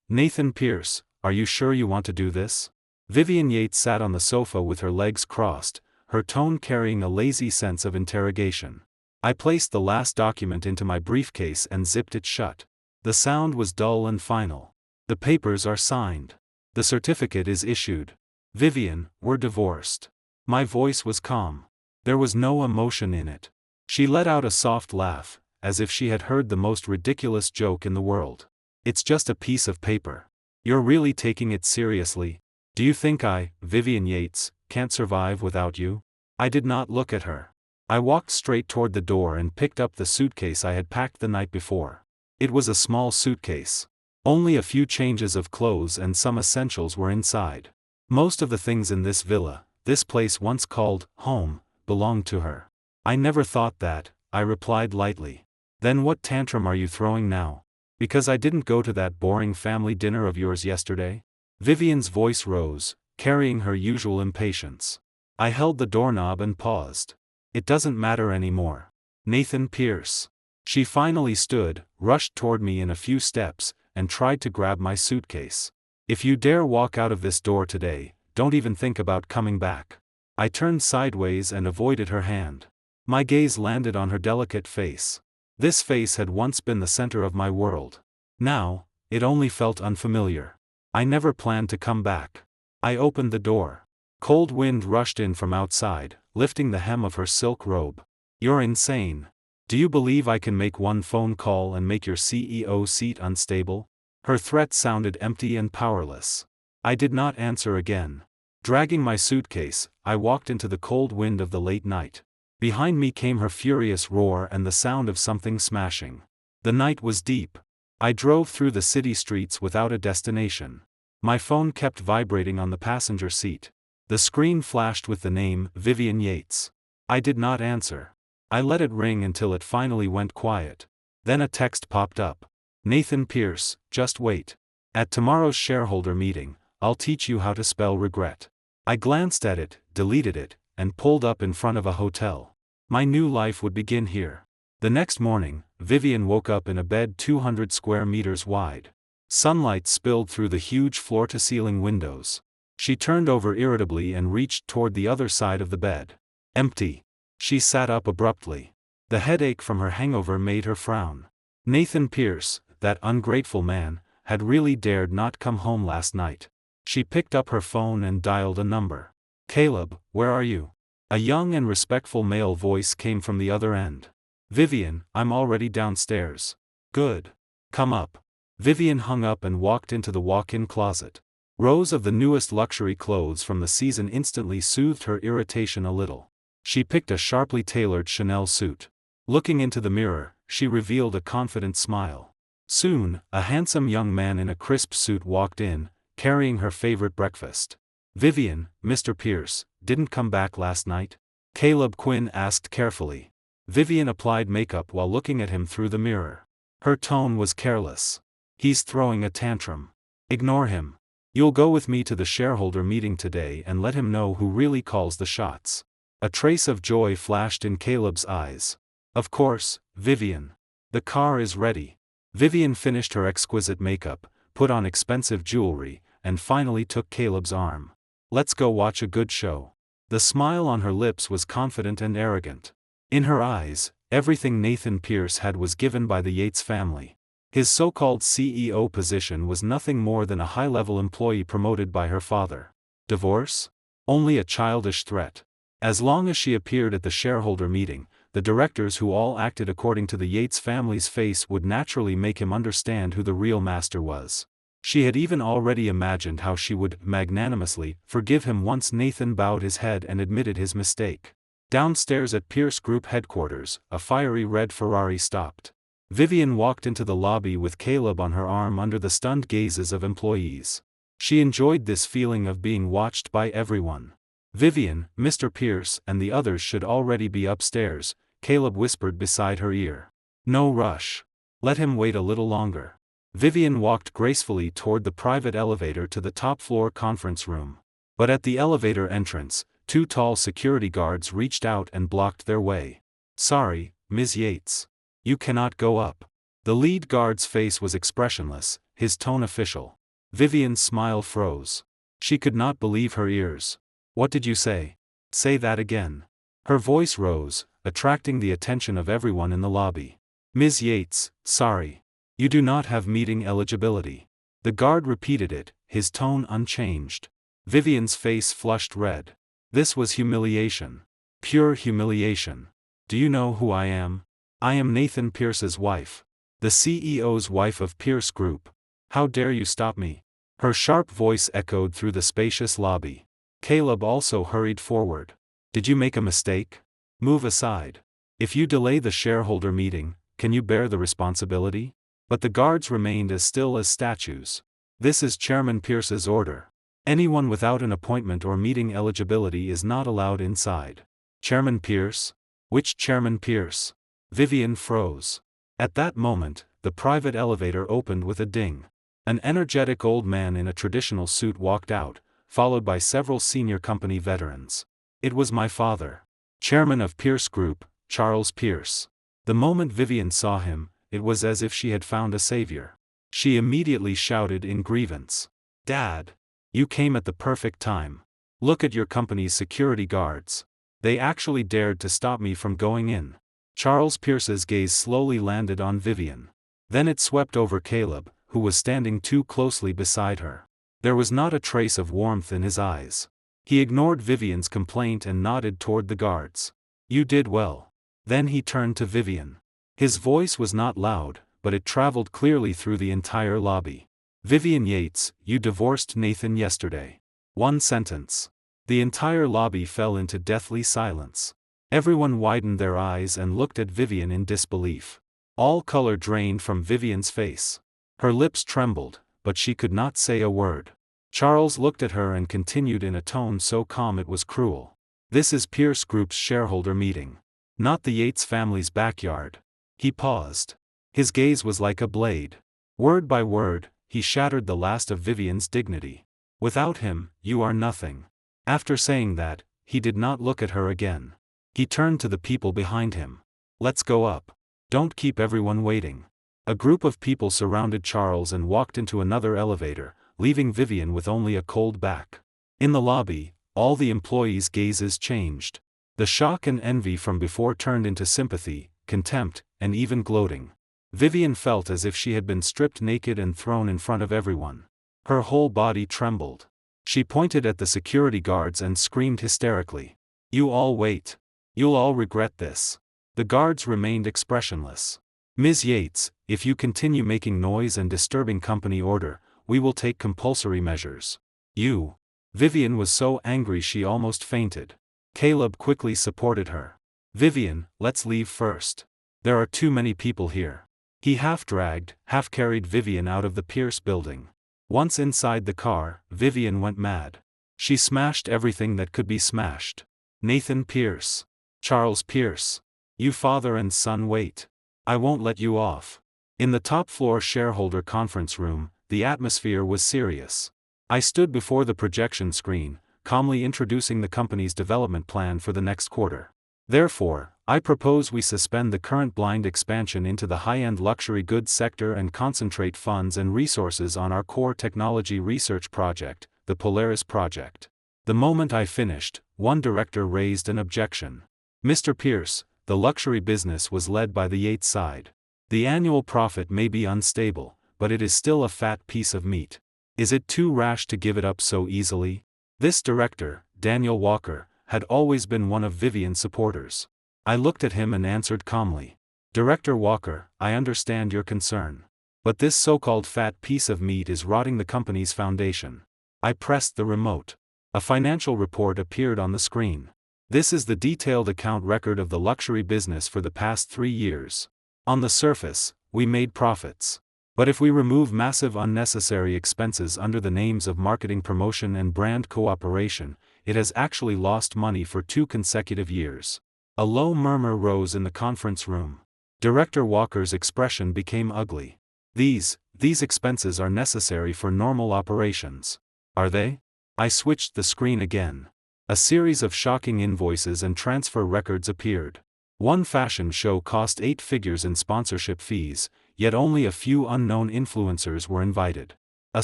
Nathan Pierce, are you sure you want to do this? Vivien Yates sat on the sofa with her legs crossed, her tone carrying a lazy sense of interrogation. I placed the last document into my briefcase and zipped it shut. The sound was dull and final. The papers are signed. The certificate is issued. Vivien, we're divorced. My voice was calm. There was no emotion in it. She let out a soft laugh, as if she had heard the most ridiculous joke in the world. It's just a piece of paper. You're really taking it seriously? Do you think I, Vivien Yates, can't survive without you? I did not look at her. I walked straight toward the door and picked up the suitcase I had packed the night before. It was a small suitcase. Only a few changes of clothes and some essentials were inside. Most of the things in this villa, this place once called home, belonged to her. I never thought that, I replied lightly. Then what tantrum are you throwing now? Because I didn't go to that boring family dinner of yours yesterday? Vivien's voice rose, carrying her usual impatience. I held the doorknob and paused. It doesn't matter anymore. Nathan Pierce. She finally stood, rushed toward me in a few steps, and tried to grab my suitcase. If you dare walk out of this door today, don't even think about coming back. I turned sideways and avoided her hand. My gaze landed on her delicate face. This face had once been the center of my world. Now, it only felt unfamiliar. I never planned to come back. I opened the door. Cold wind rushed in from outside, lifting the hem of her silk robe. You're insane. Do you believe I can make one phone call and make your CEO seat unstable? Her threat sounded empty and powerless. I did not answer again. Dragging my suitcase, I walked into the cold wind of the late night. Behind me came her furious roar and the sound of something smashing. The night was deep. I drove through the city streets without a destination. My phone kept vibrating on the passenger seat. The screen flashed with the name Vivien Yates. I did not answer. I let it ring until it finally went quiet. Then a text popped up. Nathan Pierce, just wait. At tomorrow's shareholder meeting, I'll teach you how to spell regret. I glanced at it, deleted it, and pulled up in front of a hotel. My new life would begin here. The next morning, Vivien woke up in a bed 200 square meters wide. Sunlight spilled through the huge floor-to-ceiling windows. She turned over irritably and reached toward the other side of the bed. Empty. She sat up abruptly. The headache from her hangover made her frown. Nathan Pierce, that ungrateful man, had really dared not come home last night. She picked up her phone and dialed a number. Caleb, where are you? A young and respectful male voice came from the other end. Vivien, I'm already downstairs. Good. Come up. Vivien hung up and walked into the walk-in closet. Rows of the newest luxury clothes from the season instantly soothed her irritation a little. She picked a sharply tailored Chanel suit. Looking into the mirror, she revealed a confident smile. Soon, a handsome young man in a crisp suit walked in, carrying her favorite breakfast. Vivien, Mr. Pierce, didn't come back last night? Caleb Quinn asked carefully. Vivien applied makeup while looking at him through the mirror. Her tone was careless. He's throwing a tantrum. Ignore him. You'll go with me to the shareholder meeting today and let him know who really calls the shots. A trace of joy flashed in Caleb's eyes. Of course, Vivien. The car is ready. Vivien finished her exquisite makeup, put on expensive jewelry, and finally took Caleb's arm. Let's go watch a good show. The smile on her lips was confident and arrogant. In her eyes, everything Nathan Pierce had was given by the Yates family. His so-called CEO position was nothing more than a high-level employee promoted by her father. Divorce? Only a childish threat. As long as she appeared at the shareholder meeting, the directors who all acted according to the Yates family's face would naturally make him understand who the real master was. She had even already imagined how she would magnanimously forgive him once Nathan bowed his head and admitted his mistake. Downstairs at Pierce Group headquarters, a fiery red Ferrari stopped. Vivien walked into the lobby with Caleb on her arm under the stunned gazes of employees. She enjoyed this feeling of being watched by everyone. Vivien, Mr. Pierce, and the others should already be upstairs, Caleb whispered beside her ear. No rush. Let him wait a little longer. Vivien walked gracefully toward the private elevator to the top-floor conference room. But at the elevator entrance, two tall security guards reached out and blocked their way. Sorry, Ms. Yates. You cannot go up. The lead guard's face was expressionless, his tone official. Vivien's smile froze. She could not believe her ears. What did you say? Say that again. Her voice rose, attracting the attention of everyone in the lobby. Ms. Yates, sorry. You do not have meeting eligibility. The guard repeated it, his tone unchanged. Vivien's face flushed red. This was humiliation. Pure humiliation. Do you know who I am? I am Nathan Pierce's wife. The CEO's wife of Pierce Group. How dare you stop me? Her sharp voice echoed through the spacious lobby. Caleb also hurried forward. Did you make a mistake? Move aside. If you delay the shareholder meeting, can you bear the responsibility? But the guards remained as still as statues. This is Chairman Pierce's order. Anyone without an appointment or meeting eligibility is not allowed inside. Chairman Pierce? Which Chairman Pierce? Vivien froze. At that moment, the private elevator opened with a ding. An energetic old man in a traditional suit walked out, followed by several senior company veterans. It was my father. Chairman of Pierce Group, Charles Pierce. The moment Vivien saw him, it was as if she had found a savior. She immediately shouted in grievance. Dad! You came at the perfect time. Look at your company's security guards. They actually dared to stop me from going in. Charles Pierce's gaze slowly landed on Vivien. Then it swept over Caleb, who was standing too closely beside her. There was not a trace of warmth in his eyes. He ignored Vivien's complaint and nodded toward the guards. You did well. Then he turned to Vivien. His voice was not loud, but it traveled clearly through the entire lobby. Vivien Yates, you divorced Nathan yesterday. One sentence. The entire lobby fell into deathly silence. Everyone widened their eyes and looked at Vivien in disbelief. All color drained from Vivien's face. Her lips trembled, but she could not say a word. Charles looked at her and continued in a tone so calm it was cruel. This is Pierce Group's shareholder meeting. Not the Yates family's backyard. He paused. His gaze was like a blade. Word by word, he shattered the last of Vivien's dignity. Without him, you are nothing. After saying that, he did not look at her again. He turned to the people behind him. Let's go up. Don't keep everyone waiting. A group of people surrounded Charles and walked into another elevator, leaving Vivien with only a cold back. In the lobby, all the employees' gazes changed. The shock and envy from before turned into sympathy, contempt, and even gloating. Vivien felt as if she had been stripped naked and thrown in front of everyone. Her whole body trembled. She pointed at the security guards and screamed hysterically. You all wait. You'll all regret this. The guards remained expressionless. Ms. Yates, if you continue making noise and disturbing company order, we will take compulsory measures. You. Vivien was so angry she almost fainted. Caleb quickly supported her. Vivien, let's leave first. There are too many people here. He half-dragged, half-carried Vivien out of the Pierce building. Once inside the car, Vivien went mad. She smashed everything that could be smashed. Nathan Pierce. Charles Pierce. You father and son wait. I won't let you off. In the top-floor shareholder conference room, the atmosphere was serious. I stood before the projection screen, calmly introducing the company's development plan for the next quarter. Therefore, I propose we suspend the current blind expansion into the high-end luxury goods sector and concentrate funds and resources on our core technology research project, the Polaris project. The moment I finished, one director raised an objection. Mr. Pierce, the luxury business was led by the Yates side. The annual profit may be unstable, but it is still a fat piece of meat. Is it too rash to give it up so easily? This director, Daniel Walker, had always been one of Vivien's supporters. I looked at him and answered calmly. Director Walker, I understand your concern. But this so-called fat piece of meat is rotting the company's foundation. I pressed the remote. A financial report appeared on the screen. This is the detailed account record of the luxury business for the past 3 years. On the surface, we made profits. But if we remove massive unnecessary expenses under the names of marketing promotion and brand cooperation, it has actually lost money for 2 consecutive years. A low murmur rose in the conference room. Director Walker's expression became ugly. These expenses are necessary for normal operations. Are they? I switched the screen again. A series of shocking invoices and transfer records appeared. One fashion show cost 8 figures in sponsorship fees, yet only a few unknown influencers were invited. A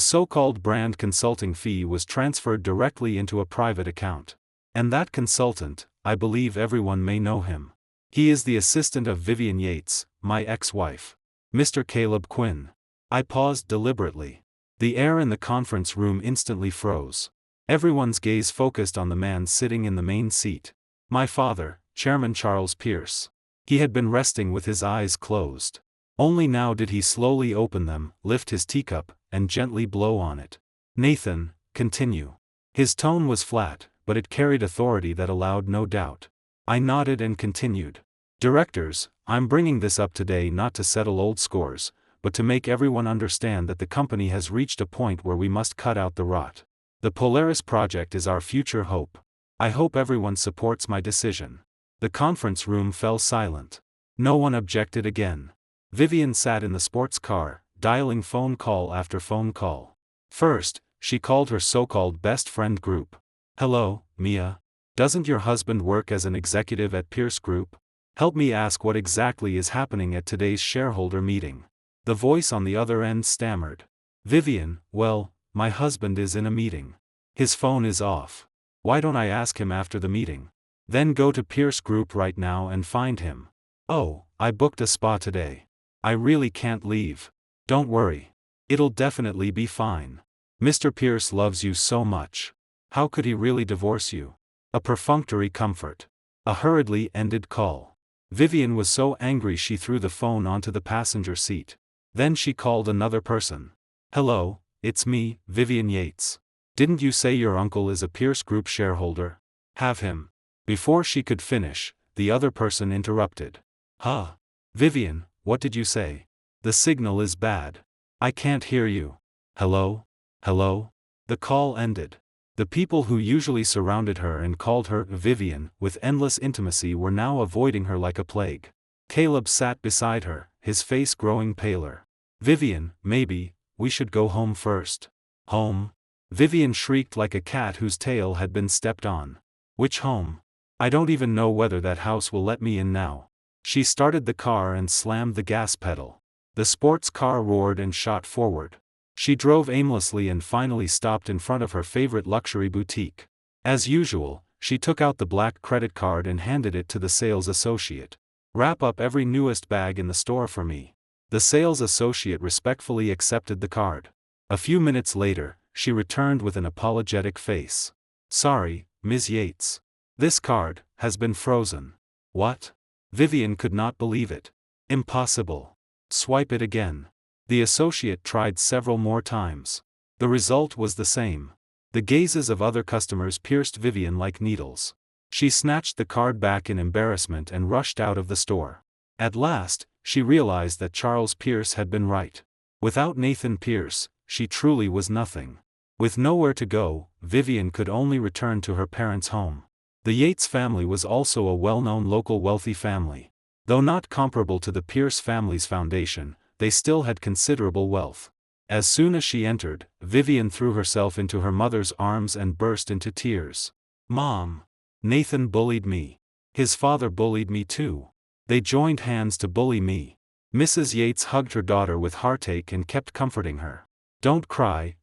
so-called brand consulting fee was transferred directly into a private account. And that consultant, I believe everyone may know him. He is the assistant of Vivien Yates, my ex-wife. Mr. Caleb Quinn. I paused deliberately. The air in the conference room instantly froze. Everyone's gaze focused on the man sitting in the main seat. My father, Chairman Charles Pierce. He had been resting with his eyes closed. Only now did he slowly open them, lift his teacup, and gently blow on it. Nathan, continue. His tone was flat, but it carried authority that allowed no doubt. I nodded and continued. Directors, I'm bringing this up today not to settle old scores, but to make everyone understand that the company has reached a point where we must cut out the rot. The Polaris project is our future hope. I hope everyone supports my decision. The conference room fell silent. No one objected again. Vivien sat in the sports car, dialing phone call after phone call. First, she called her so-called best friend group. Hello, Mia. Doesn't your husband work as an executive at Pierce Group? Help me ask what exactly is happening at today's shareholder meeting. The voice on the other end stammered. Vivien, well, my husband is in a meeting. His phone is off. Why don't I ask him after the meeting? Then go to Pierce Group right now and find him. Oh, I booked a spa today. I really can't leave. Don't worry. It'll definitely be fine. Mr. Pierce loves you so much. How could he really divorce you? A perfunctory comfort. A hurriedly ended call. Vivien was so angry she threw the phone onto the passenger seat. Then she called another person. Hello, it's me, Vivien Yates. Didn't you say your uncle is a Pierce Group shareholder? Have him. Before she could finish, the other person interrupted. Huh? Vivien, what did you say? The signal is bad. I can't hear you. Hello? Hello? The call ended. The people who usually surrounded her and called her Vivien with endless intimacy were now avoiding her like a plague. Caleb sat beside her, his face growing paler. Vivien, maybe, we should go home first. Home? Vivien shrieked like a cat whose tail had been stepped on. Which home? I don't even know whether that house will let me in now. She started the car and slammed the gas pedal. The sports car roared and shot forward. She drove aimlessly and finally stopped in front of her favorite luxury boutique. As usual, she took out the black credit card and handed it to the sales associate. Wrap up every newest bag in the store for me. The sales associate respectfully accepted the card. A few minutes later, she returned with an apologetic face. Sorry, Ms. Yates. This card has been frozen. What? Vivien could not believe it. Impossible. Swipe it again. The associate tried several more times. The result was the same. The gazes of other customers pierced Vivien like needles. She snatched the card back in embarrassment and rushed out of the store. At last, she realized that Charles Pierce had been right. Without Nathan Pierce, she truly was nothing. With nowhere to go, Vivien could only return to her parents' home. The Yates family was also a well-known local wealthy family. Though not comparable to the Pierce family's foundation, they still had considerable wealth. As soon as she entered, Vivien threw herself into her mother's arms and burst into tears. Mom! Nathan bullied me. His father bullied me too. They joined hands to bully me. Mrs. Yates hugged her daughter with heartache and kept comforting her. Don't cry,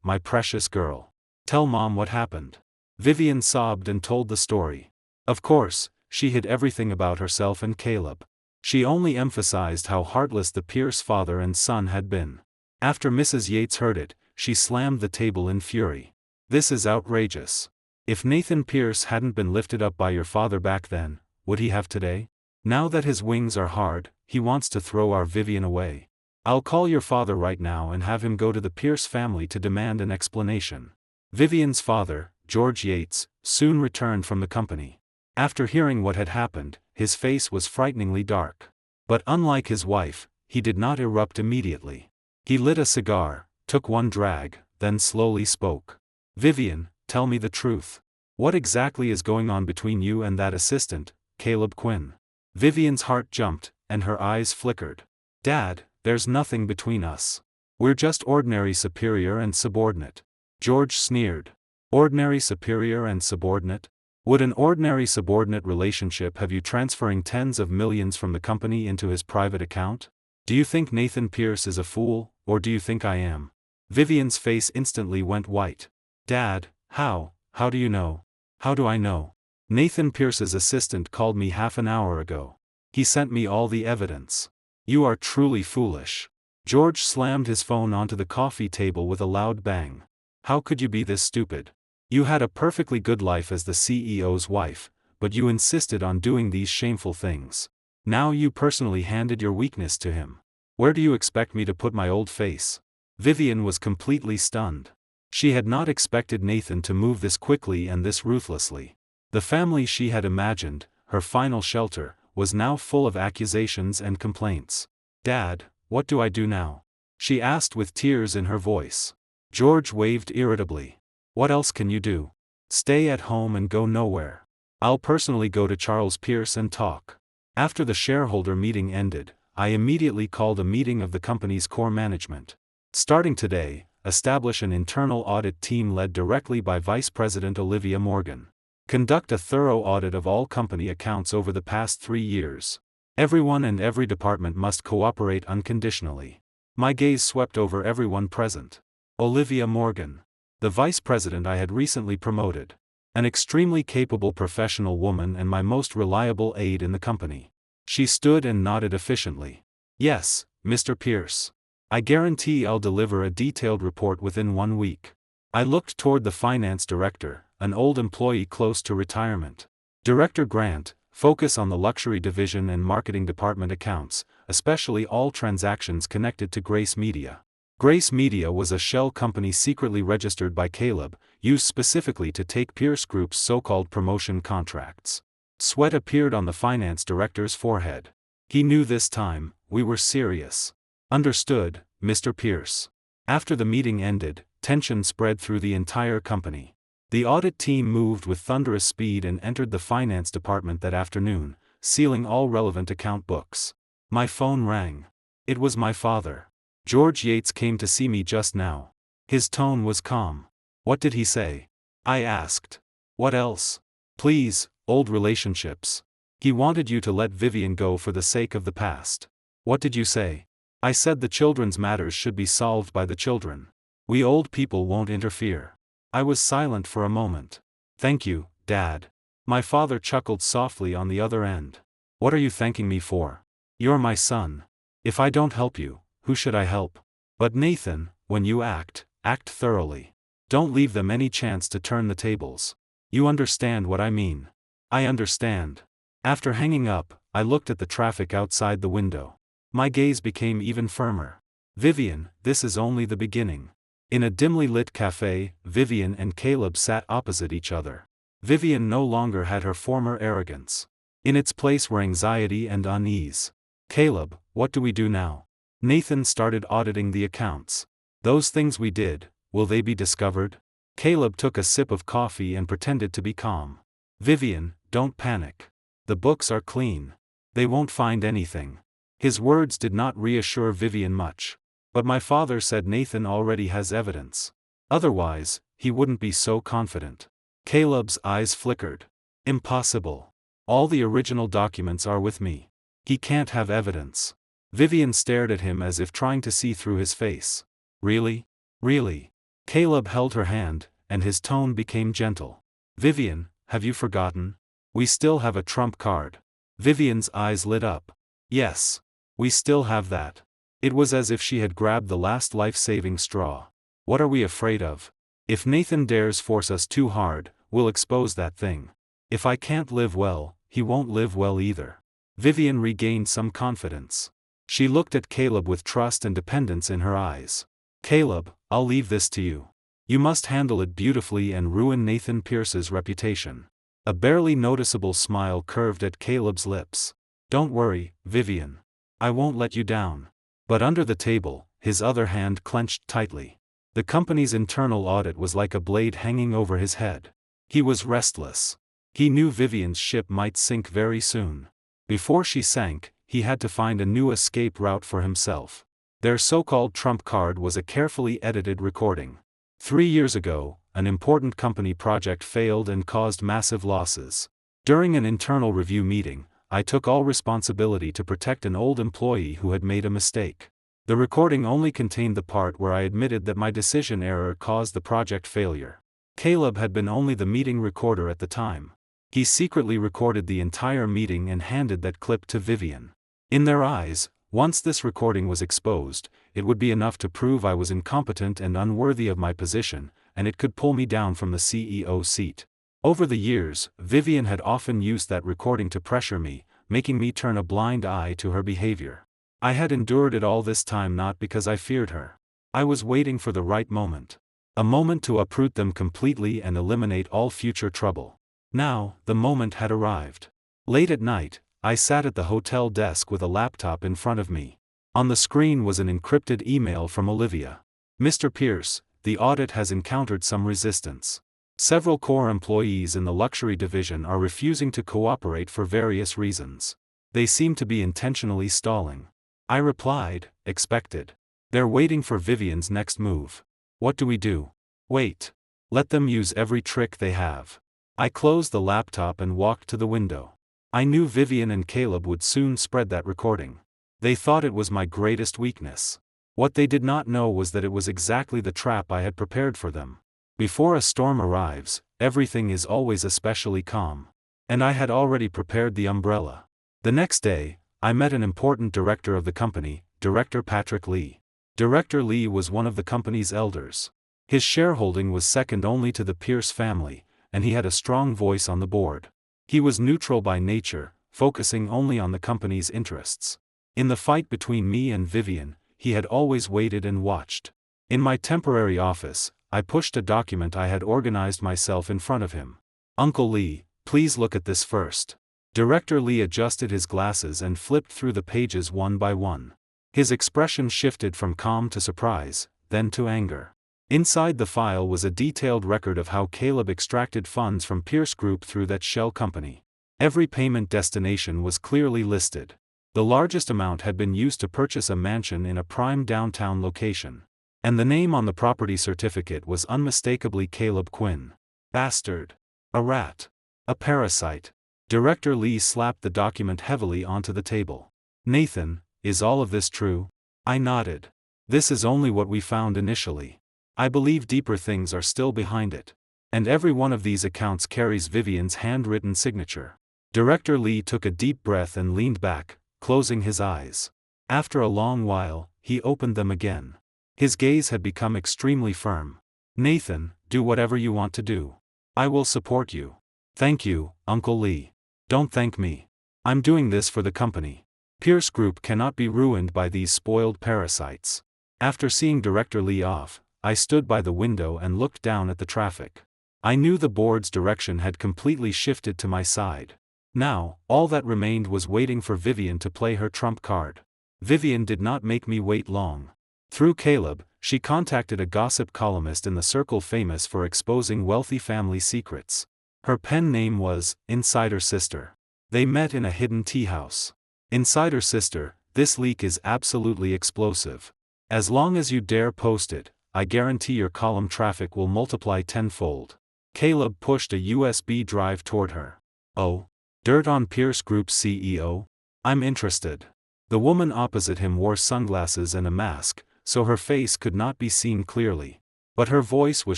my precious girl. Tell Mom what happened. Vivien sobbed and told the story. Of course, she hid everything about herself and Caleb. She only emphasized how heartless the Pierce father and son had been. After Mrs. Yates heard it, she slammed the table in fury. This is outrageous. If Nathan Pierce hadn't been lifted up by your father back then, would he have today? Now that his wings are hard, he wants to throw our Vivien away. I'll call your father right now and have him go to the Pierce family to demand an explanation. Vivien's father, George Yates, soon returned from the company. After hearing what had happened, his face was frighteningly dark. But unlike his wife, he did not erupt immediately. He lit a cigar, took one drag, then slowly spoke. Vivien, tell me the truth. What exactly is going on between you and that assistant, Caleb Quinn? Vivien's heart jumped, and her eyes flickered. Dad, there's nothing between us. We're just ordinary superior and subordinate. George sneered. Ordinary superior and subordinate? Would an ordinary subordinate relationship have you transferring tens of millions from the company into his private account? Do you think Nathan Pierce is a fool, or do you think I am? Vivien's face instantly went white. Dad, how do you know? How do I know? Nathan Pierce's assistant called me half an hour ago. He sent me all the evidence. You are truly foolish. George slammed his phone onto the coffee table with a loud bang. How could you be this stupid? You had a perfectly good life as the CEO's wife, but you insisted on doing these shameful things. Now you personally handed your weakness to him. Where do you expect me to put my old face? Vivien was completely stunned. She had not expected Nathan to move this quickly and this ruthlessly. The family she had imagined, her final shelter, was now full of accusations and complaints. Dad, what do I do now? She asked with tears in her voice. George waved irritably. What else can you do? Stay at home and go nowhere. I'll personally go to Charles Pierce and talk. After the shareholder meeting ended, I immediately called a meeting of the company's core management. Starting today, establish an internal audit team led directly by Vice President Olivia Morgan. Conduct a thorough audit of all company accounts over the past 3 years. Everyone and every department must cooperate unconditionally. My gaze swept over everyone present. Olivia Morgan, the vice president I had recently promoted. An extremely capable professional woman and my most reliable aide in the company. She stood and nodded efficiently. Yes, Mr. Pierce. I guarantee I'll deliver a detailed report within 1 week. I looked toward the finance director, an old employee close to retirement. Director Grant, focus on the luxury division and marketing department accounts, especially all transactions connected to Grace Media. Grace Media was a shell company secretly registered by Caleb, used specifically to take Pierce Group's so-called promotion contracts. Sweat appeared on the finance director's forehead. He knew this time, we were serious. Understood, Mr. Pierce. After the meeting ended, tension spread through the entire company. The audit team moved with thunderous speed and entered the finance department that afternoon, sealing all relevant account books. My phone rang. It was my father. George Yates came to see me just now. His tone was calm. What did he say? I asked. What else? Please, old relationships. He wanted you to let Vivien go for the sake of the past. What did you say? I said the children's matters should be solved by the children. We old people won't interfere. I was silent for a moment. Thank you, Dad. My father chuckled softly on the other end. What are you thanking me for? You're my son. If I don't help you, who should I help? But Nathan, when you act thoroughly. Don't leave them any chance to turn the tables. You understand what I mean. I understand. After hanging up, I looked at the traffic outside the window. My gaze became even firmer. Vivien, this is only the beginning. In a dimly lit cafe, Vivien and Caleb sat opposite each other. Vivien no longer had her former arrogance. In its place were anxiety and unease. Caleb, what do we do now? Nathan started auditing the accounts. Those things we did, will they be discovered? Caleb took a sip of coffee and pretended to be calm. Vivien, don't panic. The books are clean. They won't find anything. His words did not reassure Vivien much. But my father said Nathan already has evidence. Otherwise, he wouldn't be so confident. Caleb's eyes flickered. Impossible. All the original documents are with me. He can't have evidence. Vivien stared at him as if trying to see through his face. Really? Really? Caleb held her hand, and his tone became gentle. Vivien, have you forgotten? We still have a trump card. Vivien's eyes lit up. Yes. We still have that. It was as if she had grabbed the last life-saving straw. What are we afraid of? If Nathan dares force us too hard, we'll expose that thing. If I can't live well, he won't live well either. Vivien regained some confidence. She looked at Caleb with trust and dependence in her eyes. Caleb, I'll leave this to you. You must handle it beautifully and ruin Nathan Pierce's reputation. A barely noticeable smile curved at Caleb's lips. Don't worry, Vivien. I won't let you down. But under the table, his other hand clenched tightly. The company's internal audit was like a blade hanging over his head. He was restless. He knew Vivien's ship might sink very soon. Before she sank, he had to find a new escape route for himself. Their so-called trump card was a carefully edited recording. 3 years ago, an important company project failed and caused massive losses. During an internal review meeting, I took all responsibility to protect an old employee who had made a mistake. The recording only contained the part where I admitted that my decision error caused the project failure. Caleb had been only the meeting recorder at the time. He secretly recorded the entire meeting and handed that clip to Vivien. In their eyes, once this recording was exposed, it would be enough to prove I was incompetent and unworthy of my position, and it could pull me down from the CEO seat. Over the years, Vivien had often used that recording to pressure me, making me turn a blind eye to her behavior. I had endured it all this time not because I feared her. I was waiting for the right moment. A moment to uproot them completely and eliminate all future trouble. Now, the moment had arrived. Late at night, I sat at the hotel desk with a laptop in front of me. On the screen was an encrypted email from Olivia. "Mr. Pierce, the audit has encountered some resistance. Several core employees in the luxury division are refusing to cooperate for various reasons. They seem to be intentionally stalling." I replied, "Expected. They're waiting for Vivien's next move. What do we do? Wait. Let them use every trick they have." I closed the laptop and walked to the window. I knew Vivien and Caleb would soon spread that recording. They thought it was my greatest weakness. What they did not know was that it was exactly the trap I had prepared for them. Before a storm arrives, everything is always especially calm. And I had already prepared the umbrella. The next day, I met an important director of the company, Director Patrick Lee. Director Lee was one of the company's elders. His shareholding was second only to the Pierce family, and he had a strong voice on the board. He was neutral by nature, focusing only on the company's interests. In the fight between me and Vivien, he had always waited and watched. In my temporary office, I pushed a document I had organized myself in front of him. "Uncle Lee, please look at this first." Director Lee adjusted his glasses and flipped through the pages one by one. His expression shifted from calm to surprise, then to anger. Inside the file was a detailed record of how Caleb extracted funds from Pierce Group through that shell company. Every payment destination was clearly listed. The largest amount had been used to purchase a mansion in a prime downtown location. And the name on the property certificate was unmistakably Caleb Quinn. Bastard. A rat. A parasite. Director Lee slapped the document heavily onto the table. "Nathan, is all of this true?" I nodded. "This is only what we found initially. I believe deeper things are still behind it. And every one of these accounts carries Vivien's handwritten signature." Director Lee took a deep breath and leaned back, closing his eyes. After a long while, he opened them again. His gaze had become extremely firm. "Nathan, do whatever you want to do. I will support you." "Thank you, Uncle Lee. Don't thank me. I'm doing this for the company. Pierce Group cannot be ruined by these spoiled parasites." After seeing Director Lee off, I stood by the window and looked down at the traffic. I knew the board's direction had completely shifted to my side. Now, all that remained was waiting for Vivien to play her trump card. Vivien did not make me wait long. Through Caleb, she contacted a gossip columnist in the circle famous for exposing wealthy family secrets. Her pen name was Insider Sister. They met in a hidden tea house. "Insider Sister, this leak is absolutely explosive. As long as you dare post it, I guarantee your column traffic will multiply tenfold." Caleb pushed a USB drive toward her. "Oh? Dirt on Pierce Group's CEO? I'm interested." The woman opposite him wore sunglasses and a mask, so her face could not be seen clearly. But her voice was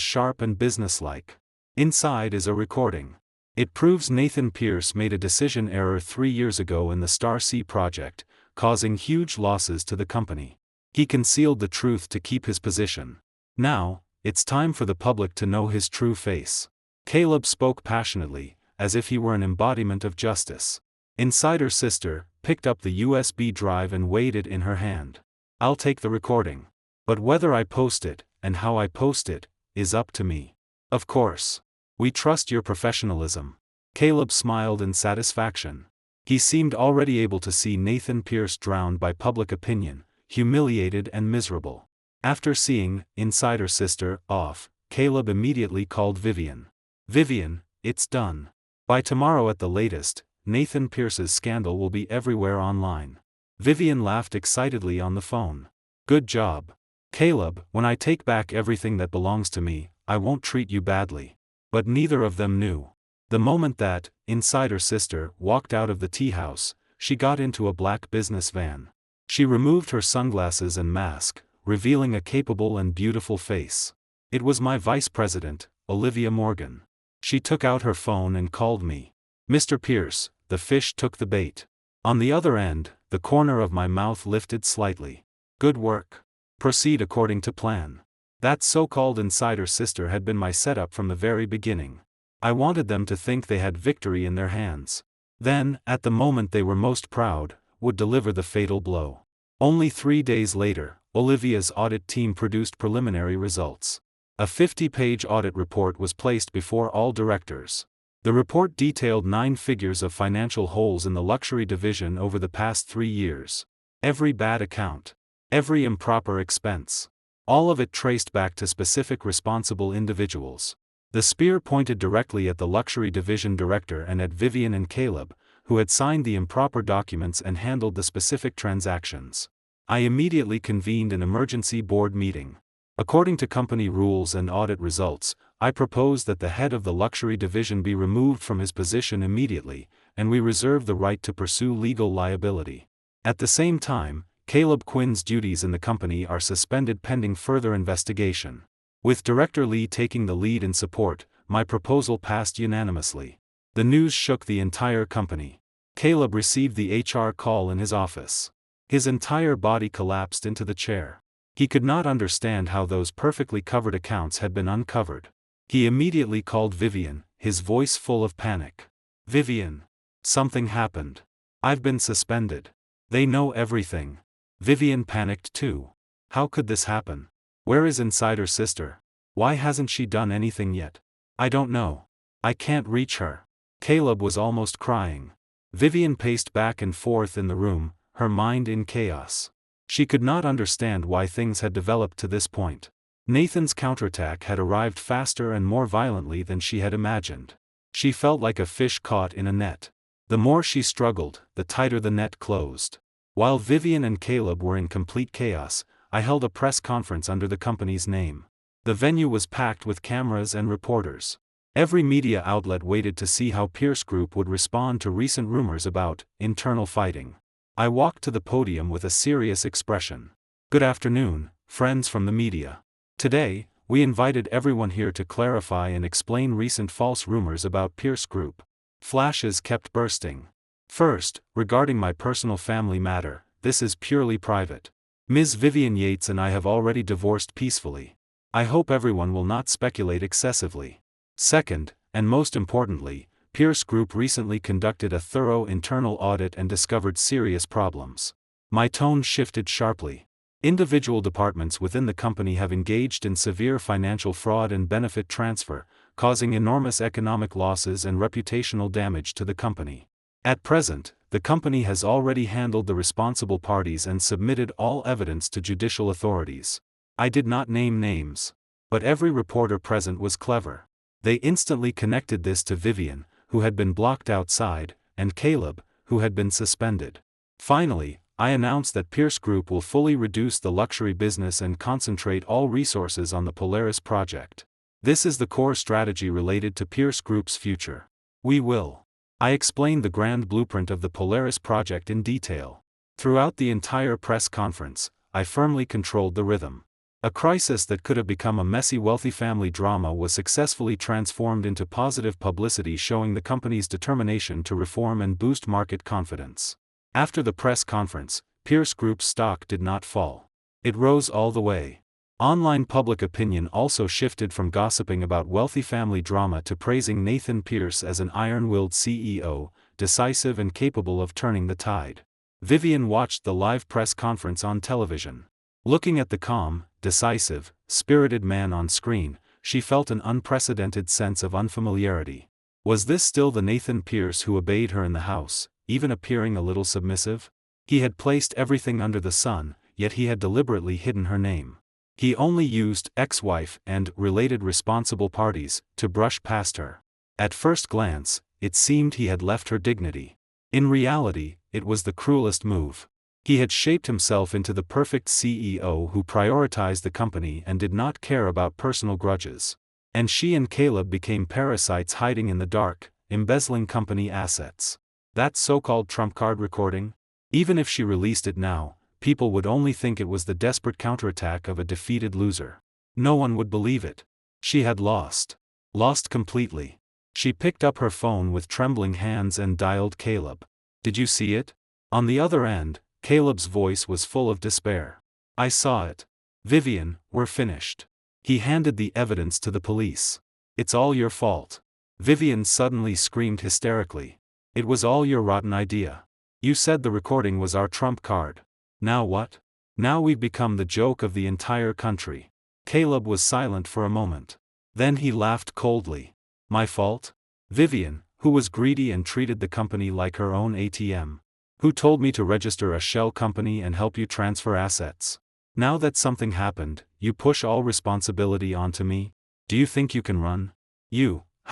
sharp and businesslike. "Inside is a recording. It proves Nathan Pierce made a decision error 3 years ago in the Star Sea project, causing huge losses to the company. He concealed the truth to keep his position. Now, it's time for the public to know his true face." Caleb spoke passionately, as if he were an embodiment of justice. Insider Sister picked up the USB drive and weighed it in her hand. "I'll take the recording. But whether I post it, and how I post it, is up to me. Of course. We trust your professionalism." Caleb smiled in satisfaction. He seemed already able to see Nathan Pierce drowned by public opinion, humiliated and miserable. After seeing Insider Sister off, Caleb immediately called Vivien. "Vivien, it's done. By tomorrow at the latest, Nathan Pierce's scandal will be everywhere online." Vivien laughed excitedly on the phone. "Good job. Caleb, when I take back everything that belongs to me, I won't treat you badly." But neither of them knew. The moment that insider sister walked out of the tea house, she got into a black business van. She removed her sunglasses and mask, revealing a capable and beautiful face. It was my vice president, Olivia Morgan. She took out her phone and called me. Mr. Pierce, the fish took the bait. On the other end, the corner of my mouth lifted slightly. Good work. Proceed according to plan. That so-called insider sister had been my setup from the very beginning. I wanted them to think they had victory in their hands. Then, at the moment they were most proud, would deliver the fatal blow. Only 3 days later, Olivia's audit team produced preliminary results. A 50-page audit report was placed before all directors. The report detailed 9 figures of financial holes in the luxury division over the past 3 years. Every bad account. Every improper expense. All of it traced back to specific responsible individuals. The spear pointed directly at the luxury division director and at Vivien and Caleb, who had signed the improper documents and handled the specific transactions. I immediately convened an emergency board meeting. According to company rules and audit results, I proposed that the head of the luxury division be removed from his position immediately, and we reserve the right to pursue legal liability. At the same time, Caleb Quinn's duties in the company are suspended pending further investigation. With Director Lee taking the lead in support, my proposal passed unanimously. The news shook the entire company. Caleb received the HR call in his office. His entire body collapsed into the chair. He could not understand how those perfectly covered accounts had been uncovered. He immediately called Vivien, his voice full of panic. Vivien. Something happened. I've been suspended. They know everything. Vivien panicked too. How could this happen? Where is insider sister? Why hasn't she done anything yet? I don't know. I can't reach her. Caleb was almost crying. Vivien paced back and forth in the room, her mind in chaos. She could not understand why things had developed to this point. Nathan's counterattack had arrived faster and more violently than she had imagined. She felt like a fish caught in a net. The more she struggled, the tighter the net closed. While Vivien and Caleb were in complete chaos, I held a press conference under the company's name. The venue was packed with cameras and reporters. Every media outlet waited to see how Pierce Group would respond to recent rumors about internal fighting. I walked to the podium with a serious expression. Good afternoon, friends from the media. Today, we invited everyone here to clarify and explain recent false rumors about Pierce Group. Flashes kept bursting. First, regarding my personal family matter, this is purely private. Ms. Vivien Yates and I have already divorced peacefully. I hope everyone will not speculate excessively. Second, and most importantly, Pierce Group recently conducted a thorough internal audit and discovered serious problems. My tone shifted sharply. Individual departments within the company have engaged in severe financial fraud and benefit transfer, causing enormous economic losses and reputational damage to the company. At present, the company has already handled the responsible parties and submitted all evidence to judicial authorities. I did not name names. But every reporter present was clever. They instantly connected this to Vivien, who had been blocked outside, and Caleb, who had been suspended. Finally, I announced that Pierce Group will fully reduce the luxury business and concentrate all resources on the Polaris project. This is the core strategy related to Pierce Group's future. We will. I explained the grand blueprint of the Polaris project in detail. Throughout the entire press conference, I firmly controlled the rhythm. A crisis that could have become a messy wealthy family drama was successfully transformed into positive publicity, showing the company's determination to reform and boost market confidence. After the press conference, Pierce Group's stock did not fall. It rose all the way. Online public opinion also shifted from gossiping about wealthy family drama to praising Nathan Pierce as an iron-willed CEO, decisive and capable of turning the tide. Vivien watched the live press conference on television. Looking at the calm, decisive, spirited man on screen, she felt an unprecedented sense of unfamiliarity. Was this still the Nathan Pierce who obeyed her in the house, even appearing a little submissive? He had placed everything under the sun, yet he had deliberately hidden her name. He only used ex-wife and related responsible parties to brush past her. At first glance, it seemed he had left her dignity. In reality, it was the cruelest move. He had shaped himself into the perfect CEO who prioritized the company and did not care about personal grudges. And she and Caleb became parasites hiding in the dark, embezzling company assets. That so-called trump card recording? Even if she released it now, people would only think it was the desperate counterattack of a defeated loser. No one would believe it. She had lost. Lost completely. She picked up her phone with trembling hands and dialed Caleb. "Did you see it?" On the other end, Caleb's voice was full of despair. "I saw it. Vivien, we're finished." He handed the evidence to the police. "It's all your fault." Vivien suddenly screamed hysterically. "It was all your rotten idea. You said the recording was our trump card. Now what? Now we've become the joke of the entire country." Caleb was silent for a moment. Then he laughed coldly. "My fault? Vivien, who was greedy and treated the company like her own ATM? Who told me to register a shell company and help you transfer assets? Now that something happened, you push all responsibility onto me? Do you think you can run?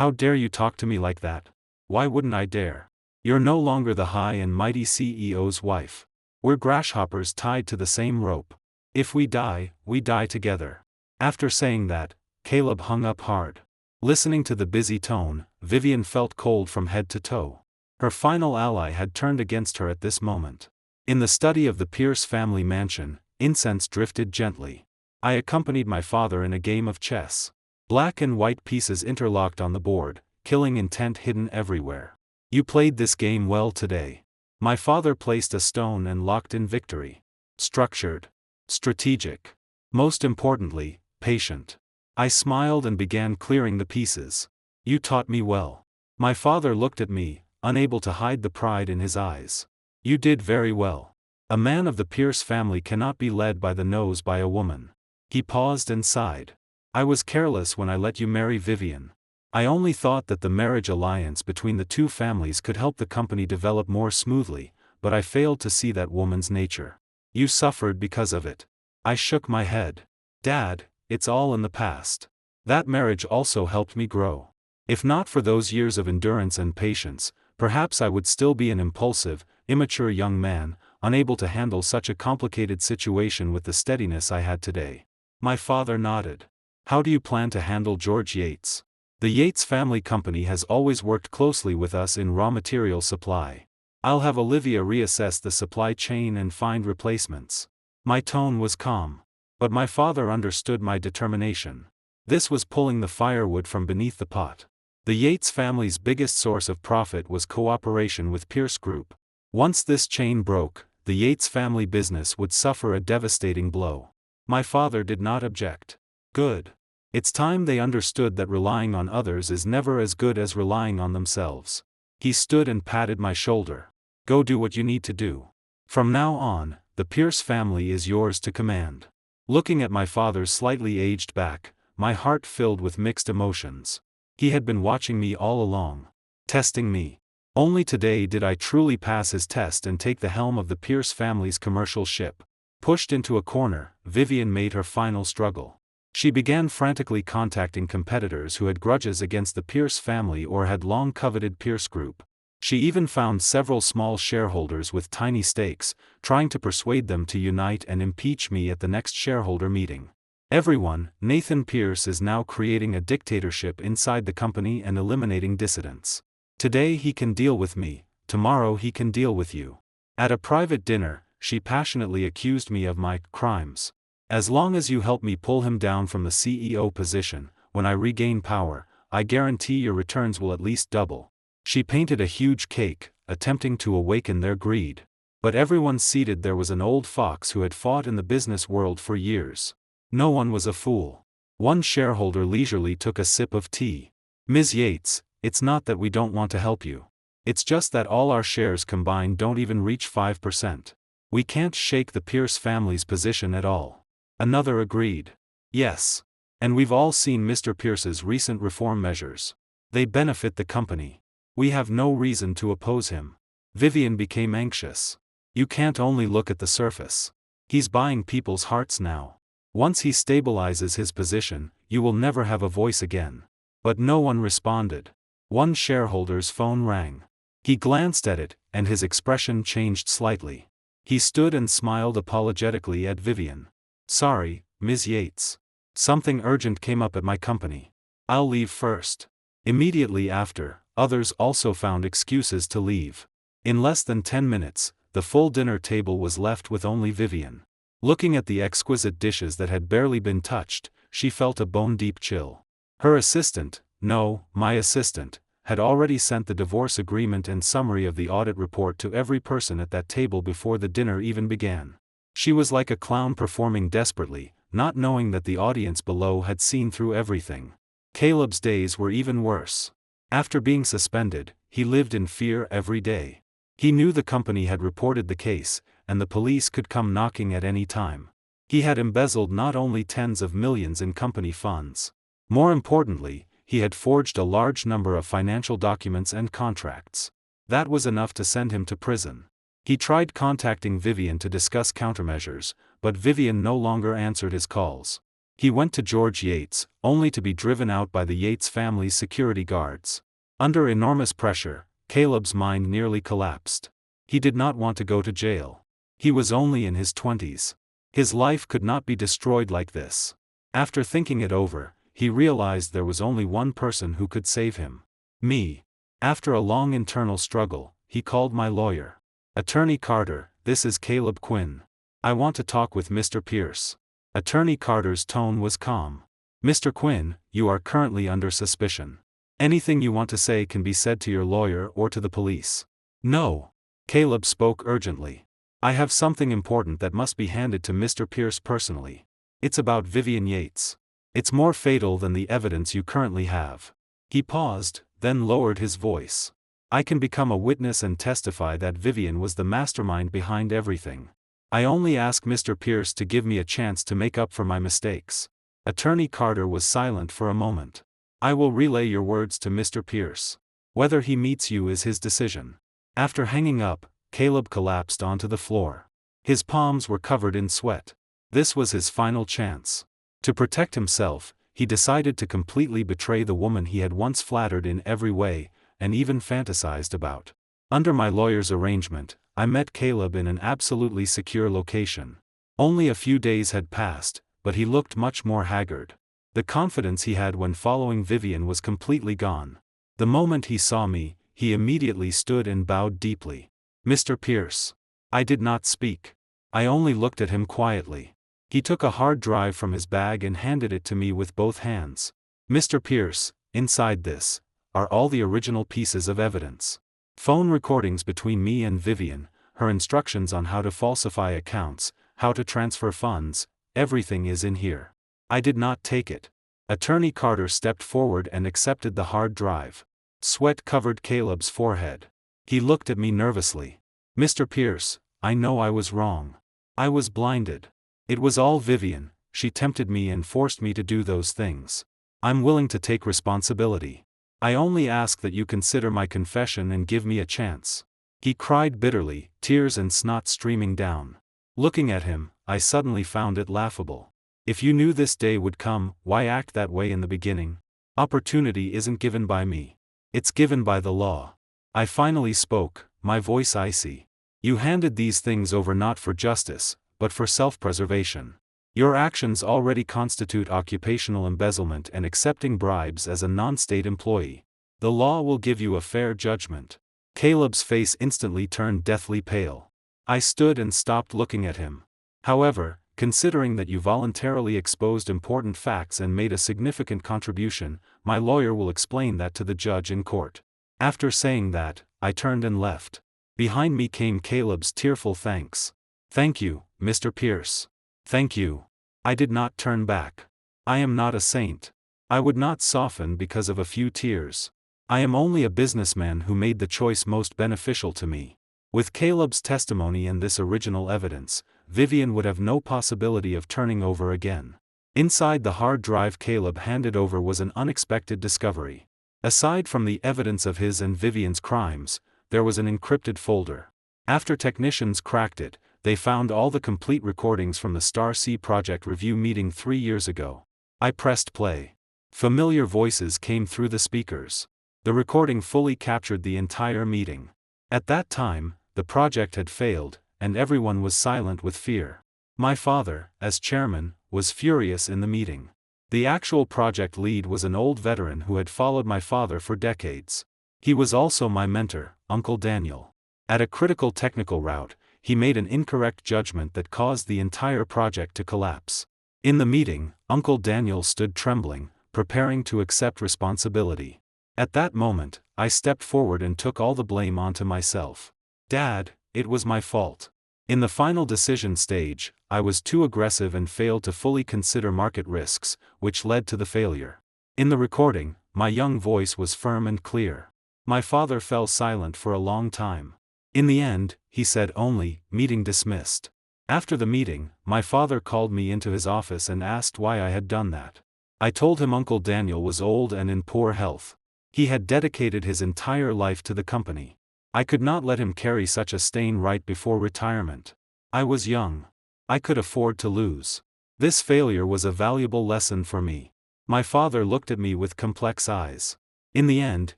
How dare you talk to me like that? Why wouldn't I dare? You're no longer the high and mighty CEO's wife. We're grasshoppers tied to the same rope. If we die together." After saying that, Caleb hung up hard. Listening to the busy tone, Vivien felt cold from head to toe. Her final ally had turned against her at this moment. In the study of the Pierce family mansion, incense drifted gently. I accompanied my father in a game of chess. Black and white pieces interlocked on the board, killing intent hidden everywhere. "You played this game well today." My father placed a stone and locked in victory. Structured. Strategic. Most importantly, patient. I smiled and began clearing the pieces. "You taught me well." My father looked at me, unable to hide the pride in his eyes. "You did very well. A man of the Pierce family cannot be led by the nose by a woman." He paused and sighed. "I was careless when I let you marry Vivien. I only thought that the marriage alliance between the two families could help the company develop more smoothly, but I failed to see that woman's nature. You suffered because of it." I shook my head. "Dad, it's all in the past. That marriage also helped me grow. If not for those years of endurance and patience, perhaps I would still be an impulsive, immature young man, unable to handle such a complicated situation with the steadiness I had today." My father nodded. "How do you plan to handle George Yates? The Yates family company has always worked closely with us in raw material supply. I'll have Olivia reassess the supply chain and find replacements." My tone was calm. But my father understood my determination. This was pulling the firewood from beneath the pot. The Yates family's biggest source of profit was cooperation with Pierce Group. Once this chain broke, the Yates family business would suffer a devastating blow. My father did not object. "Good. It's time they understood that relying on others is never as good as relying on themselves." He stood and patted my shoulder. "Go do what you need to do. From now on, the Pierce family is yours to command." Looking at my father's slightly aged back, my heart filled with mixed emotions. He had been watching me all along. Testing me. Only today did I truly pass his test and take the helm of the Pierce family's commercial ship. Pushed into a corner, Vivien made her final struggle. She began frantically contacting competitors who had grudges against the Pierce family or had long coveted Pierce Group. She even found several small shareholders with tiny stakes, trying to persuade them to unite and impeach me at the next shareholder meeting. Everyone, Nathan Pierce is now creating a dictatorship inside the company and eliminating dissidents. Today he can deal with me, tomorrow he can deal with you. At a private dinner, she passionately accused me of my crimes. "As long as you help me pull him down from the CEO position, when I regain power, I guarantee your returns will at least double." She painted a huge cake, attempting to awaken their greed. But everyone seated there was an old fox who had fought in the business world for years. No one was a fool. One shareholder leisurely took a sip of tea. "Ms. Yates, it's not that we don't want to help you. It's just that all our shares combined don't even reach 5%. We can't shake the Pierce family's position at all." Another agreed. "Yes. And we've all seen Mr. Pierce's recent reform measures. They benefit the company. We have no reason to oppose him." Vivien became anxious. "You can't only look at the surface. He's buying people's hearts now. Once he stabilizes his position, you will never have a voice again." But no one responded. One shareholder's phone rang. He glanced at it, and his expression changed slightly. He stood and smiled apologetically at Vivien. "Sorry, Ms. Yates. Something urgent came up at my company. I'll leave first." Immediately after, others also found excuses to leave. In less than 10 minutes, the full dinner table was left with only Vivien. Looking at the exquisite dishes that had barely been touched, she felt a bone-deep chill. Her assistant, no, my assistant, had already sent the divorce agreement and summary of the audit report to every person at that table before the dinner even began. She was like a clown performing desperately, not knowing that the audience below had seen through everything. Caleb's days were even worse. After being suspended, he lived in fear every day. He knew the company had reported the case, and the police could come knocking at any time. He had embezzled not only tens of millions in company funds. More importantly, he had forged a large number of financial documents and contracts. That was enough to send him to prison. He tried contacting Vivien to discuss countermeasures, but Vivien no longer answered his calls. He went to George Yates, only to be driven out by the Yates family's security guards. Under enormous pressure, Caleb's mind nearly collapsed. He did not want to go to jail. He was only in his 20s. His life could not be destroyed like this. After thinking it over, he realized there was only one person who could save him. Me. After a long internal struggle, he called my lawyer. "Attorney Carter, this is Caleb Quinn. I want to talk with Mr. Pierce." Attorney Carter's tone was calm. "Mr. Quinn, you are currently under suspicion. Anything you want to say can be said to your lawyer or to the police." "No." Caleb spoke urgently. "I have something important that must be handed to Mr. Pierce personally. It's about Vivien Yates. It's more fatal than the evidence you currently have." He paused, then lowered his voice. "I can become a witness and testify that Vivien was the mastermind behind everything. I only ask Mr. Pierce to give me a chance to make up for my mistakes." Attorney Carter was silent for a moment. "I will relay your words to Mr. Pierce. Whether he meets you is his decision." After hanging up, Caleb collapsed onto the floor. His palms were covered in sweat. This was his final chance. To protect himself, he decided to completely betray the woman he had once flattered in every way, and even fantasized about. Under my lawyer's arrangement, I met Caleb in an absolutely secure location. Only a few days had passed, but he looked much more haggard. The confidence he had when following Vivien was completely gone. The moment he saw me, he immediately stood and bowed deeply. "Mr. Pierce." I did not speak. I only looked at him quietly. He took a hard drive from his bag and handed it to me with both hands. "Mr. Pierce, inside this are all the original pieces of evidence. Phone recordings between me and Vivien, her instructions on how to falsify accounts, how to transfer funds, everything is in here." I did not take it. Attorney Carter stepped forward and accepted the hard drive. Sweat covered Caleb's forehead. He looked at me nervously. "Mr. Pierce, I know I was wrong. I was blinded. It was all Vivien. She tempted me and forced me to do those things. I'm willing to take responsibility. I only ask that you consider my confession and give me a chance." He cried bitterly, tears and snot streaming down. Looking at him, I suddenly found it laughable. If you knew this day would come, why act that way in the beginning? Opportunity isn't given by me. It's given by the law. I finally spoke, my voice icy. "You handed these things over not for justice, but for self-preservation. Your actions already constitute occupational embezzlement and accepting bribes as a non-state employee. The law will give you a fair judgment." Caleb's face instantly turned deathly pale. I stood and stopped looking at him. "However, considering that you voluntarily exposed important facts and made a significant contribution, my lawyer will explain that to the judge in court." After saying that, I turned and left. Behind me came Caleb's tearful thanks. "Thank you, Mr. Pierce. Thank you." I did not turn back. I am not a saint. I would not soften because of a few tears. I am only a businessman who made the choice most beneficial to me. With Caleb's testimony and this original evidence, Vivien would have no possibility of turning over again. Inside the hard drive Caleb handed over was an unexpected discovery. Aside from the evidence of his and Vivien's crimes, there was an encrypted folder. After technicians cracked it, they found all the complete recordings from the Star C project review meeting 3 years ago. I pressed play. Familiar voices came through the speakers. The recording fully captured the entire meeting. At that time, the project had failed, and everyone was silent with fear. My father, as chairman, was furious in the meeting. The actual project lead was an old veteran who had followed my father for decades. He was also my mentor, Uncle Daniel. At a critical technical route, he made an incorrect judgment that caused the entire project to collapse. In the meeting, Uncle Daniel stood trembling, preparing to accept responsibility. At that moment, I stepped forward and took all the blame onto myself. Dad, it was my fault. In the final decision stage, I was too aggressive and failed to fully consider market risks, which led to the failure. In the recording, my young voice was firm and clear. My father fell silent for a long time. In the end, he said only, "Meeting dismissed." After the meeting, my father called me into his office and asked why I had done that. I told him Uncle Daniel was old and in poor health. He had dedicated his entire life to the company. I could not let him carry such a stain right before retirement. I was young. I could afford to lose. This failure was a valuable lesson for me. My father looked at me with complex eyes. In the end,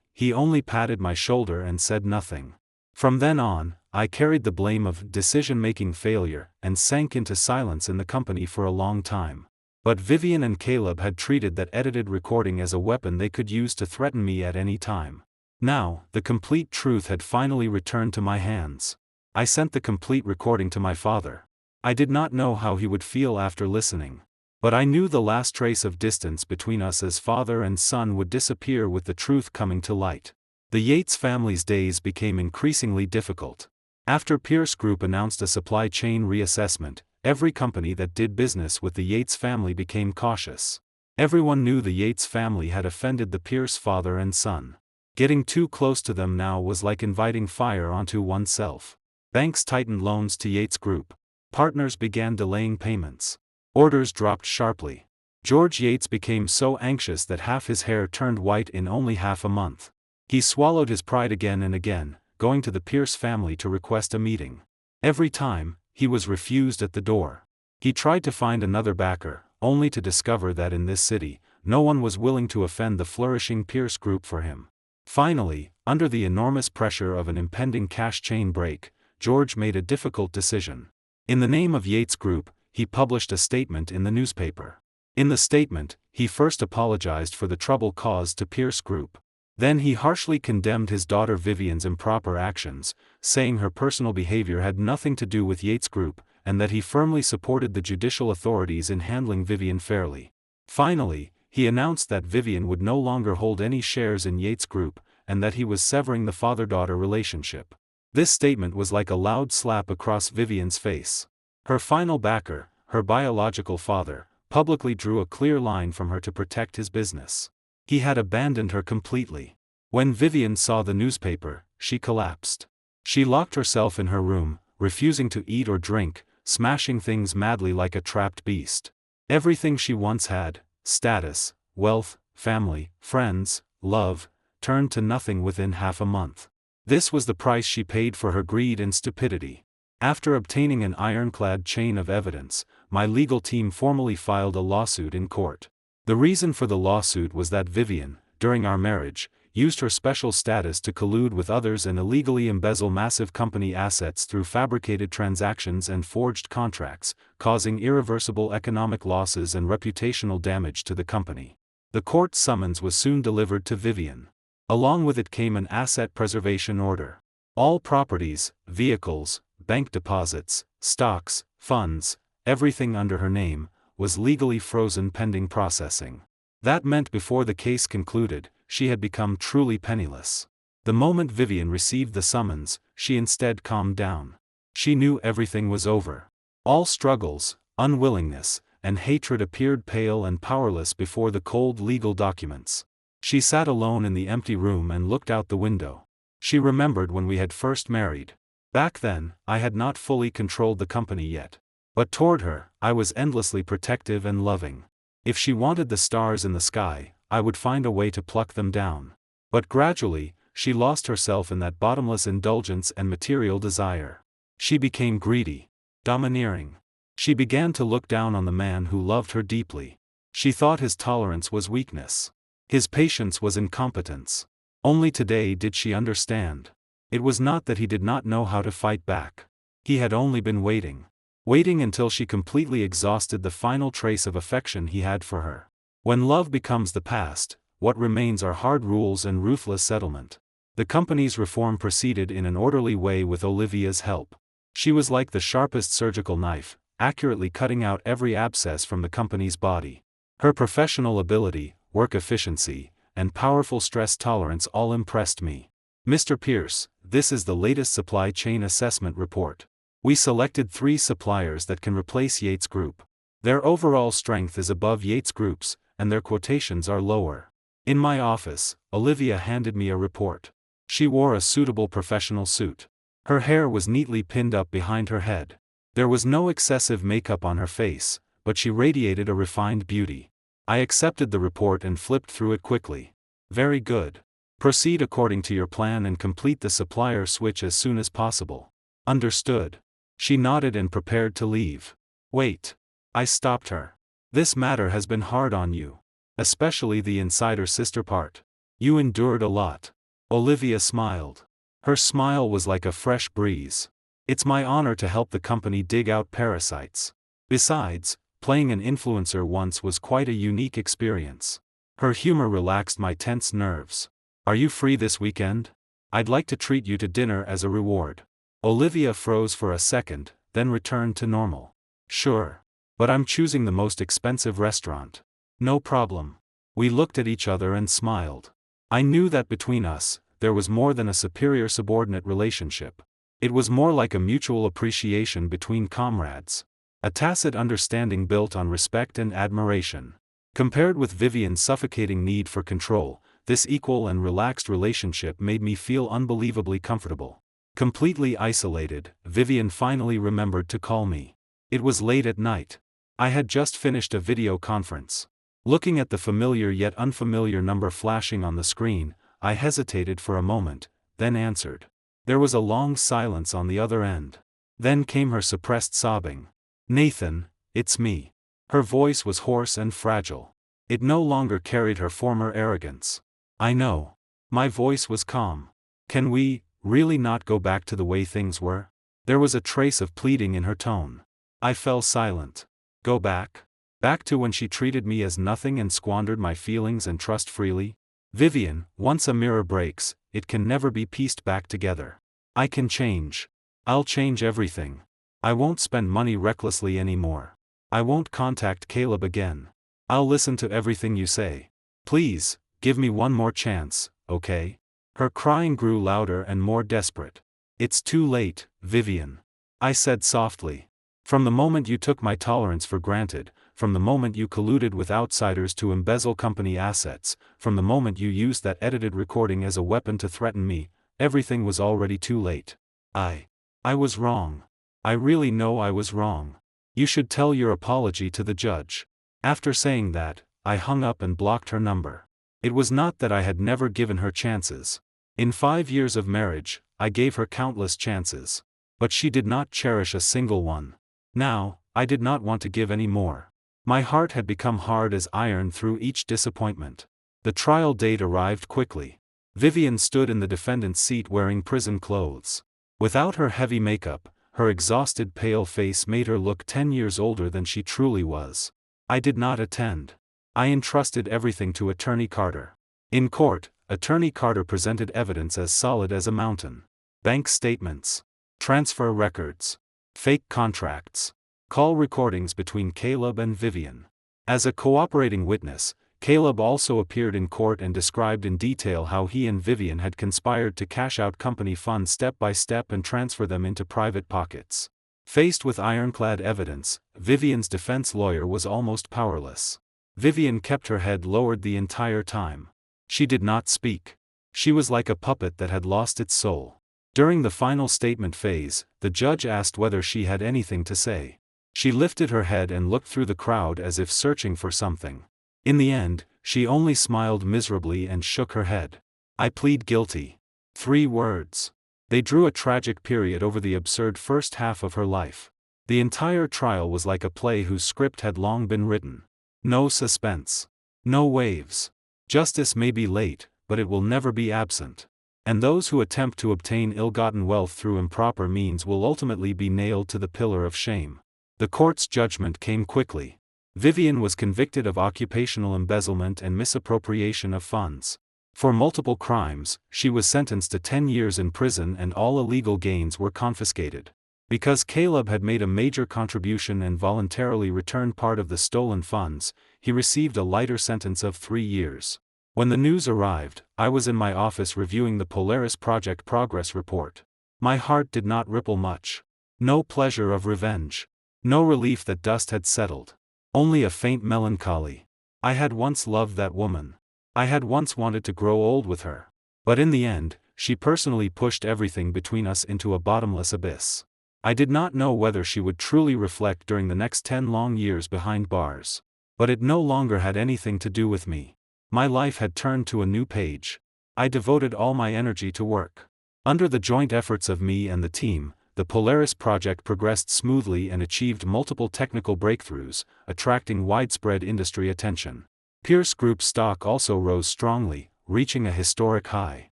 he only patted my shoulder and said nothing. From then on, I carried the blame of decision-making failure and sank into silence in the company for a long time. But Vivien and Caleb had treated that edited recording as a weapon they could use to threaten me at any time. Now, the complete truth had finally returned to my hands. I sent the complete recording to my father. I did not know how he would feel after listening. But I knew the last trace of distance between us as father and son would disappear with the truth coming to light. The Yates family's days became increasingly difficult. After Pierce Group announced a supply chain reassessment, every company that did business with the Yates family became cautious. Everyone knew the Yates family had offended the Pierce father and son. Getting too close to them now was like inviting fire onto oneself. Banks tightened loans to Yates Group. Partners began delaying payments. Orders dropped sharply. George Yates became so anxious that half his hair turned white in only half a month. He swallowed his pride again and again, going to the Pierce family to request a meeting. Every time, he was refused at the door. He tried to find another backer, only to discover that in this city, no one was willing to offend the flourishing Pierce Group for him. Finally, under the enormous pressure of an impending cash chain break, George made a difficult decision. In the name of Yates Group, he published a statement in the newspaper. In the statement, he first apologized for the trouble caused to Pierce Group. Then he harshly condemned his daughter Vivien's improper actions, saying her personal behavior had nothing to do with Yates Group, and that he firmly supported the judicial authorities in handling Vivien fairly. Finally, he announced that Vivien would no longer hold any shares in Yates Group, and that he was severing the father-daughter relationship. This statement was like a loud slap across Vivien's face. Her final backer, her biological father, publicly drew a clear line from her to protect his business. He had abandoned her completely. When Vivien saw the newspaper, she collapsed. She locked herself in her room, refusing to eat or drink, smashing things madly like a trapped beast. Everything she once had, status, wealth, family, friends, love, turned to nothing within half a month. This was the price she paid for her greed and stupidity. After obtaining an ironclad chain of evidence, my legal team formally filed a lawsuit in court. The reason for the lawsuit was that Vivien, during our marriage, used her special status to collude with others and illegally embezzle massive company assets through fabricated transactions and forged contracts, causing irreversible economic losses and reputational damage to the company. The court summons was soon delivered to Vivien. Along with it came an asset preservation order. All properties, vehicles, bank deposits, stocks, funds, everything under her name, was legally frozen pending processing. That meant before the case concluded, she had become truly penniless. The moment Vivien received the summons, she instead calmed down. She knew everything was over. All struggles, unwillingness, and hatred appeared pale and powerless before the cold legal documents. She sat alone in the empty room and looked out the window. She remembered when we had first married. Back then, I had not fully controlled the company yet. But toward her, I was endlessly protective and loving. If she wanted the stars in the sky, I would find a way to pluck them down. But gradually, she lost herself in that bottomless indulgence and material desire. She became greedy, domineering. She began to look down on the man who loved her deeply. She thought his tolerance was weakness. His patience was incompetence. Only today did she understand. It was not that he did not know how to fight back. He had only been waiting. Waiting until she completely exhausted the final trace of affection he had for her. When love becomes the past, what remains are hard rules and ruthless settlement. The company's reform proceeded in an orderly way with Olivia's help. She was like the sharpest surgical knife, accurately cutting out every abscess from the company's body. Her professional ability, work efficiency, and powerful stress tolerance all impressed me. Mr. Pierce, this is the latest supply chain assessment report. We selected 3 suppliers that can replace Yates Group. Their overall strength is above Yates Group's, and their quotations are lower. In my office, Olivia handed me a report. She wore a suitable professional suit. Her hair was neatly pinned up behind her head. There was no excessive makeup on her face, but she radiated a refined beauty. I accepted the report and flipped through it quickly. Very good. Proceed according to your plan and complete the supplier switch as soon as possible. Understood. She nodded and prepared to leave. Wait. I stopped her. This matter has been hard on you. Especially the insider sister part. You endured a lot. Olivia smiled. Her smile was like a fresh breeze. It's my honor to help the company dig out parasites. Besides, playing an influencer once was quite a unique experience. Her humor relaxed my tense nerves. Are you free this weekend? I'd like to treat you to dinner as a reward. Olivia froze for a second, then returned to normal. Sure. But I'm choosing the most expensive restaurant. No problem. We looked at each other and smiled. I knew that between us, there was more than a superior-subordinate relationship. It was more like a mutual appreciation between comrades. A tacit understanding built on respect and admiration. Compared with Vivien's suffocating need for control, this equal and relaxed relationship made me feel unbelievably comfortable. Completely isolated, Vivien finally remembered to call me. It was late at night. I had just finished a video conference. Looking at the familiar yet unfamiliar number flashing on the screen, I hesitated for a moment, then answered. There was a long silence on the other end. Then came her suppressed sobbing. Nathan, it's me. Her voice was hoarse and fragile. It no longer carried her former arrogance. I know. My voice was calm. Can we, really not go back to the way things were? There was a trace of pleading in her tone. I fell silent. Go back? Back to when she treated me as nothing and squandered my feelings and trust freely? Vivien, once a mirror breaks, it can never be pieced back together. I can change. I'll change everything. I won't spend money recklessly anymore. I won't contact Caleb again. I'll listen to everything you say. Please, give me one more chance, okay? Her crying grew louder and more desperate. It's too late, Vivien. I said softly. From the moment you took my tolerance for granted, from the moment you colluded with outsiders to embezzle company assets, from the moment you used that edited recording as a weapon to threaten me, everything was already too late. I was wrong. I really know I was wrong. You should tell your apology to the judge. After saying that, I hung up and blocked her number. It was not that I had never given her chances. In 5 years of marriage, I gave her countless chances. But she did not cherish a single one. Now, I did not want to give any more. My heart had become hard as iron through each disappointment. The trial date arrived quickly. Vivien stood in the defendant's seat wearing prison clothes. Without her heavy makeup, her exhausted pale face made her look 10 years older than she truly was. I did not attend. I entrusted everything to Attorney Carter. In court, Attorney Carter presented evidence as solid as a mountain. Bank statements, transfer records, fake contracts, call recordings between Caleb and Vivien. As a cooperating witness, Caleb also appeared in court and described in detail how he and Vivien had conspired to cash out company funds step by step and transfer them into private pockets. Faced with ironclad evidence, Vivien's defense lawyer was almost powerless. Vivien kept her head lowered the entire time. She did not speak. She was like a puppet that had lost its soul. During the final statement phase, the judge asked whether she had anything to say. She lifted her head and looked through the crowd as if searching for something. In the end, she only smiled miserably and shook her head. I plead guilty. 3 words. They drew a tragic period over the absurd first half of her life. The entire trial was like a play whose script had long been written. No suspense. No waves. Justice may be late, but it will never be absent. And those who attempt to obtain ill-gotten wealth through improper means will ultimately be nailed to the pillar of shame. The court's judgment came quickly. Vivien was convicted of occupational embezzlement and misappropriation of funds. For multiple crimes, she was sentenced to 10 years in prison and all illegal gains were confiscated. Because Caleb had made a major contribution and voluntarily returned part of the stolen funds, he received a lighter sentence of 3 years. When the news arrived, I was in my office reviewing the Polaris Project progress report. My heart did not ripple much. No pleasure of revenge. No relief that dust had settled. Only a faint melancholy. I had once loved that woman. I had once wanted to grow old with her. But in the end, she personally pushed everything between us into a bottomless abyss. I did not know whether she would truly reflect during the next 10 long years behind bars. But it no longer had anything to do with me. My life had turned to a new page. I devoted all my energy to work. Under the joint efforts of me and the team, the Polaris project progressed smoothly and achieved multiple technical breakthroughs, attracting widespread industry attention. Pierce Group's stock also rose strongly, reaching a historic high.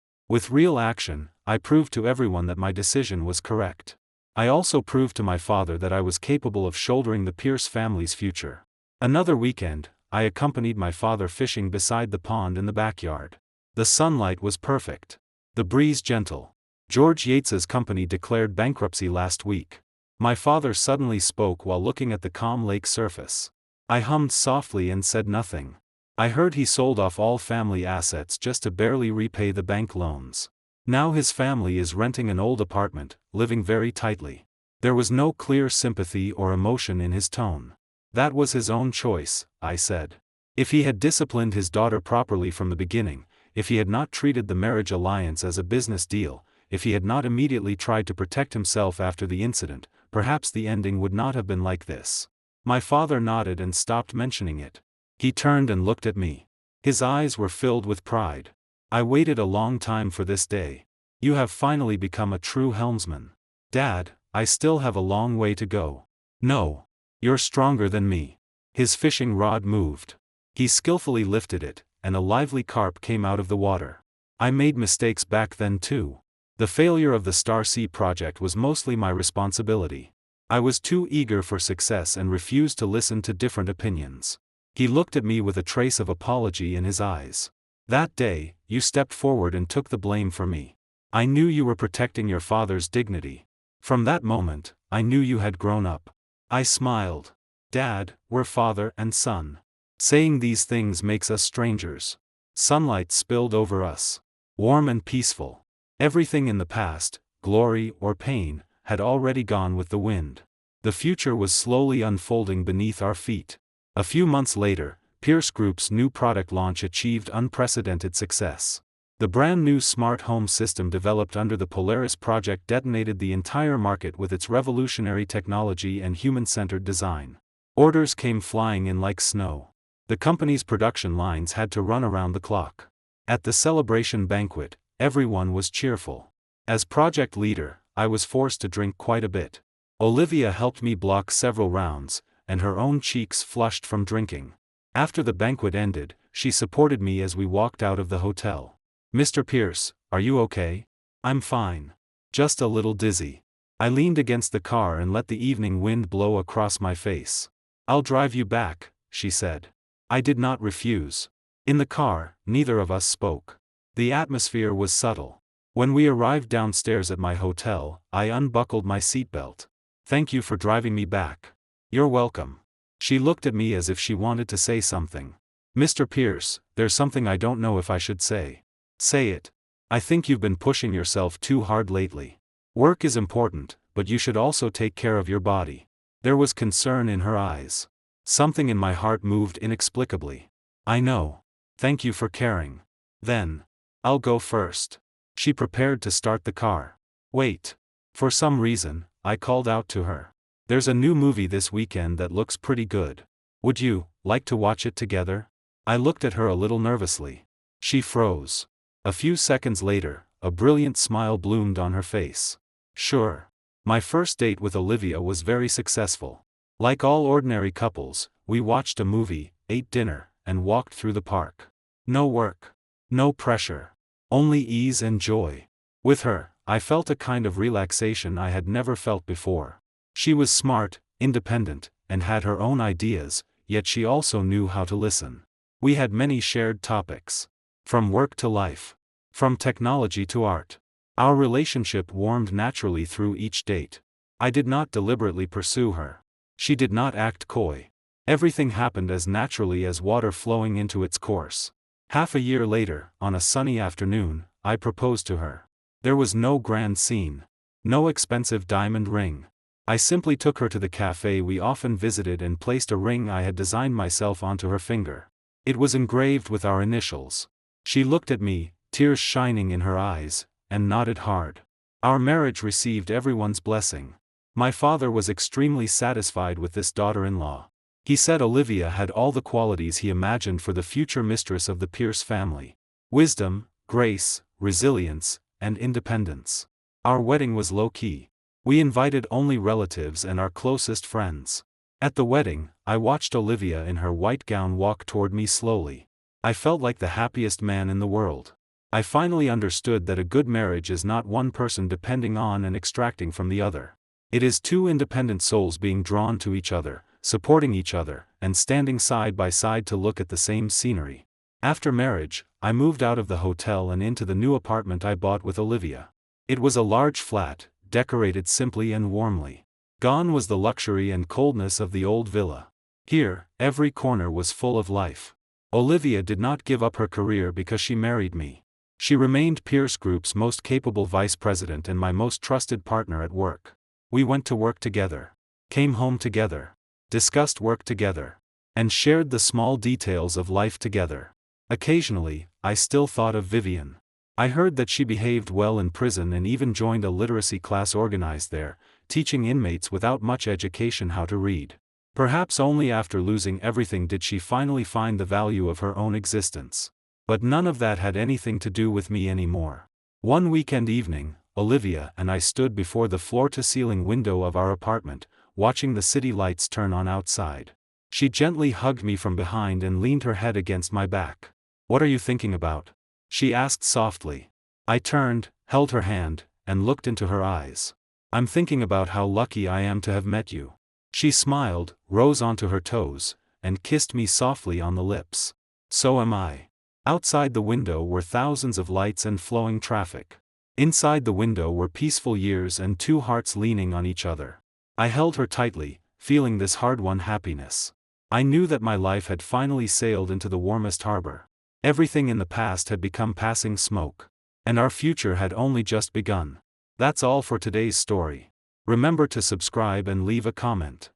With real action, I proved to everyone that my decision was correct. I also proved to my father that I was capable of shouldering the Pierce family's future. Another weekend, I accompanied my father fishing beside the pond in the backyard. The sunlight was perfect. The breeze gentle. George Yates's company declared bankruptcy last week. My father suddenly spoke while looking at the calm lake surface. I hummed softly and said nothing. I heard he sold off all family assets just to barely repay the bank loans. Now his family is renting an old apartment, living very tightly. There was no clear sympathy or emotion in his tone. That was his own choice, I said. If he had disciplined his daughter properly from the beginning, if he had not treated the marriage alliance as a business deal, if he had not immediately tried to protect himself after the incident, perhaps the ending would not have been like this. My father nodded and stopped mentioning it. He turned and looked at me. His eyes were filled with pride. I waited a long time for this day. You have finally become a true helmsman. Dad, I still have a long way to go. No. You're stronger than me. His fishing rod moved. He skillfully lifted it, and a lively carp came out of the water. I made mistakes back then too. The failure of the Star Sea project was mostly my responsibility. I was too eager for success and refused to listen to different opinions. He looked at me with a trace of apology in his eyes. That day, you stepped forward and took the blame for me. I knew you were protecting your father's dignity. From that moment, I knew you had grown up. I smiled. Dad, we're father and son. Saying these things makes us strangers. Sunlight spilled over us. Warm and peaceful. Everything in the past, glory or pain, had already gone with the wind. The future was slowly unfolding beneath our feet. A few months later, Pierce Group's new product launch achieved unprecedented success. The brand new smart home system developed under the Polaris project detonated the entire market with its revolutionary technology and human-centered design. Orders came flying in like snow. The company's production lines had to run around the clock. At the celebration banquet, everyone was cheerful. As project leader, I was forced to drink quite a bit. Olivia helped me block several rounds, and her own cheeks flushed from drinking. After the banquet ended, she supported me as we walked out of the hotel. Mr. Pierce, are you okay? I'm fine. Just a little dizzy. I leaned against the car and let the evening wind blow across my face. I'll drive you back, she said. I did not refuse. In the car, neither of us spoke. The atmosphere was subtle. When we arrived downstairs at my hotel, I unbuckled my seatbelt. Thank you for driving me back. You're welcome. She looked at me as if she wanted to say something. Mr. Pierce, there's something I don't know if I should say. Say it. I think you've been pushing yourself too hard lately. Work is important, but you should also take care of your body. There was concern in her eyes. Something in my heart moved inexplicably. I know. Thank you for caring. Then. I'll go first. She prepared to start the car. Wait. For some reason, I called out to her. There's a new movie this weekend that looks pretty good. Would you like to watch it together? I looked at her a little nervously. She froze. A few seconds later, a brilliant smile bloomed on her face. Sure. My first date with Olivia was very successful. Like all ordinary couples, we watched a movie, ate dinner, and walked through the park. No work. No pressure. Only ease and joy. With her, I felt a kind of relaxation I had never felt before. She was smart, independent, and had her own ideas, yet she also knew how to listen. We had many shared topics. From work to life. From technology to art. Our relationship warmed naturally through each date. I did not deliberately pursue her. She did not act coy. Everything happened as naturally as water flowing into its course. Half a year later, on a sunny afternoon, I proposed to her. There was no grand scene. No expensive diamond ring. I simply took her to the cafe we often visited and placed a ring I had designed myself onto her finger. It was engraved with our initials. She looked at me, tears shining in her eyes, and nodded hard. Our marriage received everyone's blessing. My father was extremely satisfied with this daughter-in-law. He said Olivia had all the qualities he imagined for the future mistress of the Pierce family. Wisdom, grace, resilience, and independence. Our wedding was low-key. We invited only relatives and our closest friends. At the wedding, I watched Olivia in her white gown walk toward me slowly. I felt like the happiest man in the world. I finally understood that a good marriage is not one person depending on and extracting from the other. It is two independent souls being drawn to each other, supporting each other, and standing side by side to look at the same scenery. After marriage, I moved out of the hotel and into the new apartment I bought with Olivia. It was a large flat, decorated simply and warmly. Gone was the luxury and coldness of the old villa. Here, every corner was full of life. Olivia did not give up her career because she married me. She remained Pierce Group's most capable vice president and my most trusted partner at work. We went to work together, came home together, discussed work together, and shared the small details of life together. Occasionally, I still thought of Vivien. I heard that she behaved well in prison and even joined a literacy class organized there, teaching inmates without much education how to read. Perhaps only after losing everything did she finally find the value of her own existence. But none of that had anything to do with me anymore. One weekend evening, Olivia and I stood before the floor-to-ceiling window of our apartment, watching the city lights turn on outside. She gently hugged me from behind and leaned her head against my back. "What are you thinking about?" she asked softly. I turned, held her hand, and looked into her eyes. "I'm thinking about how lucky I am to have met you." She smiled, rose onto her toes, and kissed me softly on the lips. "So am I." Outside the window were thousands of lights and flowing traffic. Inside the window were peaceful years and two hearts leaning on each other. I held her tightly, feeling this hard-won happiness. I knew that my life had finally sailed into the warmest harbor. Everything in the past had become passing smoke. And our future had only just begun. That's all for today's story. Remember to subscribe and leave a comment.